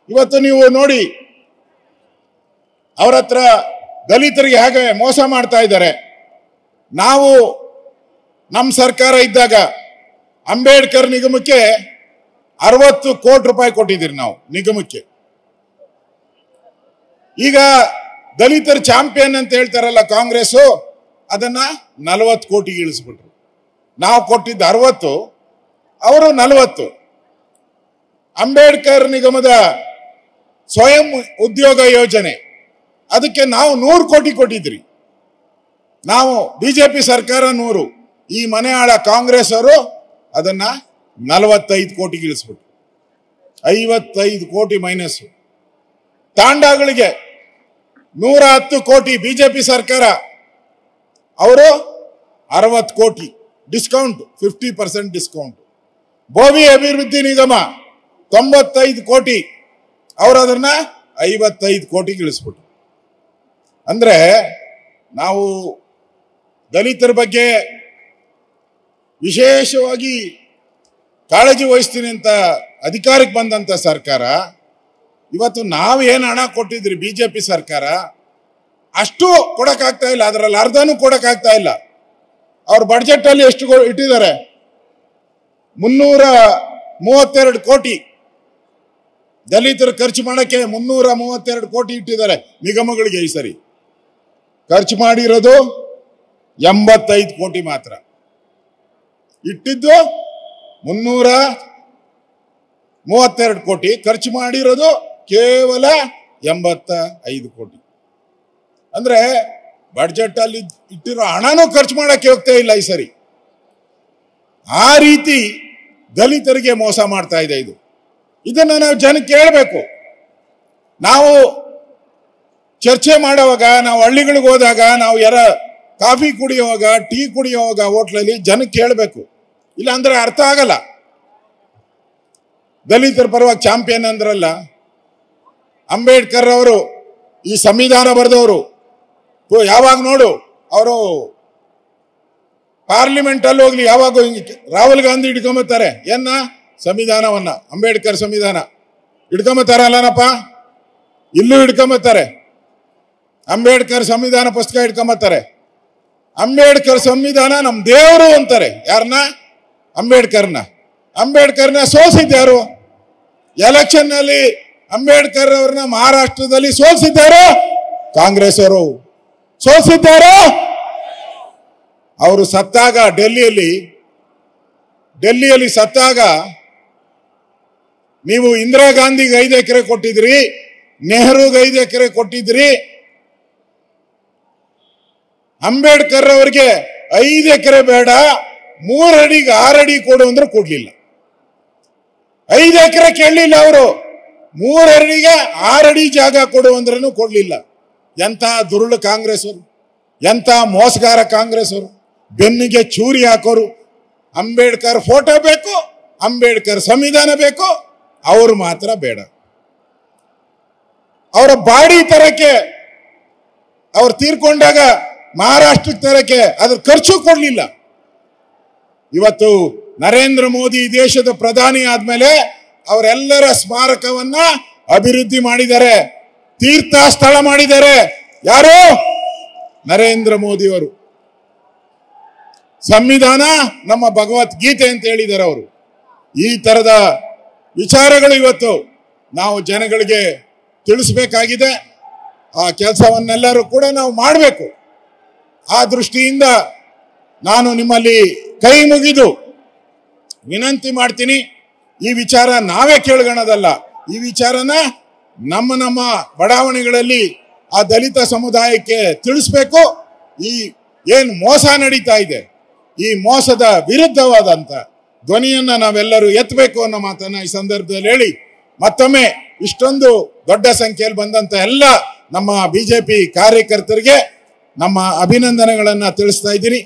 ಇವತ್ತು ನೀವು ನೋಡಿ ಅವರ ಹತ್ರ ದಲಿತರಿಗೆ ಹೇಗೆ ಮೋಸ ಮಾಡ್ತಾ ಇದ್ದಾರೆ. ನಾವು ನಮ್ಮ ಸರ್ಕಾರ ಇದ್ದಾಗ ಅಂಬೇಡ್ಕರ್ ನಿಗಮಕ್ಕೆ 60 ಕೋಟಿ ರೂಪಾಯಿ ಕೊಟ್ಟಿದ್ದೀರಿ ನಾವು ನಿಗಮಕ್ಕೆ. ಈಗ ದಲಿತರ ಚಾಂಪಿಯನ್ ಅಂತ ಹೇಳ್ತಾರಲ್ಲ ಕಾಂಗ್ರೆಸ್, ಅದನ್ನ 40 ಕೋಟಿಗೆ ಇಳಿಸ್ಬಿಟ್ರು. ನಾವು ಕೊಟ್ಟಿದ್ದ 60, ಅವರು 40. ಅಂಬೇಡ್ಕರ್ ನಿಗಮದ ಸ್ವಯಂ ಉದ್ಯೋಗ ಯೋಜನೆ, ಅದಕ್ಕೆ ನಾವು 100 ಕೋಟಿ ಕೊಟ್ಟಿದ್ರಿ. ನಾವು ಬಿಜೆಪಿ ಸರ್ಕಾರ 100, ಈ ಮನೆ ಆಳ ಕಾಂಗ್ರೆಸ್ ಅವರು ಅದನ್ನ 45 ಕೋಟಿಗೆ ಇಳಿಸ್ಬಿಟ್ರು. 55 ಕೋಟಿ ಮೈನಸ್. ತಾಂಡಾಗಳಿಗೆ 110 ಕೋಟಿ ಬಿಜೆಪಿ ಸರ್ಕಾರ, ಅವರು 60 ಕೋಟಿ ಡಿಸ್ಕೌಂಟ್, 50% ಡಿಸ್ಕೌಂಟ್. ಬೋವಿ ಅಭಿವೃದ್ಧಿ ನಿಗಮ 95 ಕೋಟಿ, ಅವರು ಅದನ್ನ 55 ಕೋಟಿಗೆ ಇಳಿಸ್ಬಿಟ್ರು. ಅಂದ್ರೆ ನಾವು ದಲಿತರ ಬಗ್ಗೆ ವಿಶೇಷವಾಗಿ ಕಾಳಜಿ ವಹಿಸ್ತೀನಿ ಅಂತ ಅಧಿಕಾರಕ್ಕೆ ಬಂದಂತ ಸರ್ಕಾರ, ಇವತ್ತು ನಾವೇನು ಹಣ ಕೊಟ್ಟಿದ್ರಿ ಬಿಜೆಪಿ ಸರ್ಕಾರ ಅಷ್ಟು ಕೊಡಕ್ಕಾಗ್ತಾ ಇಲ್ಲ, ಅದರಲ್ಲಿ ಅರ್ಧನೂ ಕೊಡಕ್ಕಾಗ್ತಾ ಇಲ್ಲ. ಅವ್ರ ಬಡ್ಜೆಟ್ ಅಲ್ಲಿ ಎಷ್ಟು ಇಟ್ಟಿದ್ದಾರೆ? 332 ಕೋಟಿ ದಲಿತರು ಖರ್ಚು ಮಾಡಕ್ಕೆ 332 ಕೋಟಿ ಇಟ್ಟಿದ್ದಾರೆ ನಿಗಮಗಳಿಗೆ. ಈ ಸರಿ ಖರ್ಚು ಮಾಡಿರೋದು 85 ಕೋಟಿ ಮಾತ್ರ. ಇಟ್ಟಿದ್ದು 332 ಕೋಟಿ, ಖರ್ಚು ಮಾಡಿರೋದು ಕೇವಲ 85 ಕೋಟಿ. ಅಂದ್ರೆ ಬಡ್ಜೆಟ್ ಅಲ್ಲಿ ಇಟ್ಟಿರೋ ಹಣನೂ ಖರ್ಚು ಮಾಡಕ್ಕೆ ಹೋಗ್ತಾ ಇಲ್ಲ ಈ ಸರಿ. ಆ ರೀತಿ ದಲಿತರಿಗೆ ಮೋಸ ಮಾಡ್ತಾ ಇದೆ ಇದು. ಇದನ್ನ ನಾವು ಜನಕ್ಕೆ ಹೇಳ್ಬೇಕು. ನಾವು ಚರ್ಚೆ ಮಾಡುವಾಗ, ನಾವು ಹಳ್ಳಿಗಳಿಗೆ ಹೋದಾಗ, ನಾವು ಕಾಫಿ ಕುಡಿಯುವಾಗ, ಟೀ ಕುಡಿಯುವಾಗ ಹೋಟ್ಲಲ್ಲಿ ಜನಕ್ಕೆ ಹೇಳ್ಬೇಕು. ಇಲ್ಲ ಅಂದ್ರೆ ಅರ್ಥ ಆಗಲ್ಲ. ದಲಿತರ ಪರವಾಗಿ ಚಾಂಪಿಯನ್ ಅಂದ್ರಲ್ಲ, ಅಂಬೇಡ್ಕರ್ ಅವರು ಈ ಸಂವಿಧಾನ ಬರೆದವರು. ಯಾವಾಗ ನೋಡು ಅವರು ಪಾರ್ಲಿಮೆಂಟ್ ಅಲ್ಲಿ ಹೋಗ್ಲಿ, ಯಾವಾಗ ರಾಹುಲ್ ಗಾಂಧಿ ಹಿಡ್ಕೊಂಬತ್ತಾರೆ ಸಂವಿಧಾನವನ್ನ, ಅಂಬೇಡ್ಕರ್ ಸಂವಿಧಾನ ಹಿಡ್ಕೊಂಬತ್ತಾರಲ್ಲನಪ್ಪ, ಇಲ್ಲೂ ಹಿಡ್ಕೊಂಬತ್ತಾರೆ. ಅಂಬೇಡ್ಕರ್ ಸಂವಿಧಾನ ಪುಸ್ತಕ ಹಿಡ್ಕೊಂಬತ್ತಾರೆ. ಅಂಬೇಡ್ಕರ್ ಸಂವಿಧಾನ ನಮ್ ದೇವರು ಅಂತಾರೆ. ಯಾರನ್ನ? ಅಂಬೇಡ್ಕರ್ನ ಸೋಲ್ಸಿದ್ಯಾರು? ಎಲೆಕ್ಷನ್ ನಲ್ಲಿ ಅಂಬೇಡ್ಕರ್ ಅವ್ರನ್ನ ಮಹಾರಾಷ್ಟ್ರದಲ್ಲಿ ಸೋಲ್ಸಿದ್ದಾರೋ? ಕಾಂಗ್ರೆಸ್ ಅವರು ಸೋಲ್ಸಿದ್ದಾರೋ? ಅವರು ಸತ್ತಾಗ ಡೆಲ್ಲಿಯಲ್ಲಿ ಸತ್ತಾಗ ನೀವು ಇಂದಿರಾ ಗಾಂಧಿಗೆ 5 ಎಕರೆ ಕೊಟ್ಟಿದ್ರಿ, ನೆಹರುಗೆ 5 ಎಕರೆ ಕೊಟ್ಟಿದ್ರಿ. ಅಂಬೇಡ್ಕರ್ ಅವರಿಗೆ 5 ಎಕರೆ ಬೇಡ, 3 ಅಡಿಗೆ 6 ಅಡಿ ಕೊಡು ಅಂದ್ರೆ ಕೊಡ್ಲಿಲ್ಲ. 5 ಎಕರೆ ಕೇಳಲಿಲ್ಲ ಅವರು, 3 ಅಡಿಗೆ 6 ಅಡಿ ಜಾಗ ಕೊಡು ಅಂದ್ರೂ ಕೊಡ್ಲಿಲ್ಲ. ಎಂತ ದುರುಳು ಕಾಂಗ್ರೆಸ್ ಅವರು, ಎಂತ ಮೋಸಗಾರ ಕಾಂಗ್ರೆಸ್ ಅವರು, ಬೆನ್ನಿಗೆ ಚೂರಿ ಹಾಕೋರು. ಅಂಬೇಡ್ಕರ್ ಫೋಟೋ ಬೇಕು, ಅಂಬೇಡ್ಕರ್ ಸಂವಿಧಾನ ಬೇಕು, ಅವರು ಮಾತ್ರ ಬೇಡ. ಅವರ ಬಾಡಿ ತರಕ್ಕೆ, ಅವ್ರು ತೀರ್ಕೊಂಡಾಗ ಮಹಾರಾಷ್ಟ್ರಕ್ಕೆ ತರಕ್ಕೆ ಅದ್ರ ಖರ್ಚು ಕೊಡ್ಲಿಲ್ಲ. ಇವತ್ತು ನರೇಂದ್ರ ಮೋದಿ ದೇಶದ ಪ್ರಧಾನಿ ಆದ್ಮೇಲೆ ಅವರೆಲ್ಲರ ಸ್ಮಾರಕವನ್ನ ಅಭಿವೃದ್ಧಿ ಮಾಡಿದ್ದಾರೆ, ತೀರ್ಥ ಸ್ಥಳ ಮಾಡಿದ್ದಾರೆ. ಯಾರು? ನರೇಂದ್ರ ಮೋದಿ ಅವರು. ಸಂವಿಧಾನ ನಮ್ಮ ಭಗವದ್ಗೀತೆ ಅಂತ ಹೇಳಿದ್ದಾರೆ ಅವರು. ಈ ತರದ ವಿಚಾರಗಳು ಇವತ್ತು ನಾವು ಜನಗಳಿಗೆ ತಿಳಿಸಬೇಕಾಗಿದೆ. ಆ ಕೆಲಸವನ್ನೆಲ್ಲರೂ ಕೂಡ ನಾವು ಮಾಡಬೇಕು. ಆ ದೃಷ್ಟಿಯಿಂದ ನಾನು ನಿಮ್ಮಲ್ಲಿ ಕೈ ಮುಗಿದು ವಿನಂತಿ ಮಾಡ್ತೀನಿ. ಈ ವಿಚಾರ ನಾವೇ ಕೇಳ್ಕೊಳ್ಳೋದಲ್ಲ, ಈ ವಿಚಾರನ ನಮ್ಮ ಬಡಾವಣೆಗಳಲ್ಲಿ ಆ ದಲಿತ ಸಮುದಾಯಕ್ಕೆ ತಿಳಿಸ್ಬೇಕು. ಈ ಏನ್ ಮೋಸ ನಡೀತಾ ಇದೆ, ಈ ಮೋಸದ ವಿರುದ್ಧವಾದಂತ ಧ್ವನಿಯನ್ನ ನಾವೆಲ್ಲರೂ ಎತ್ತಬೇಕು ಅನ್ನೋ ಮಾತನ್ನ ಈ ಸಂದರ್ಭದಲ್ಲಿ ಹೇಳಿ, ಮತ್ತೊಮ್ಮೆ ಇಷ್ಟೊಂದು ದೊಡ್ಡ ಸಂಖ್ಯೆಯಲ್ಲಿ ಬಂದಂತ ಎಲ್ಲ ನಮ್ಮ ಬಿಜೆಪಿ ಕಾರ್ಯಕರ್ತರಿಗೆ ನಮ್ಮ ಅಭಿನಂದನೆಗಳನ್ನ ತಿಳಿಸ್ತಾ ಇದ್ದೀನಿ.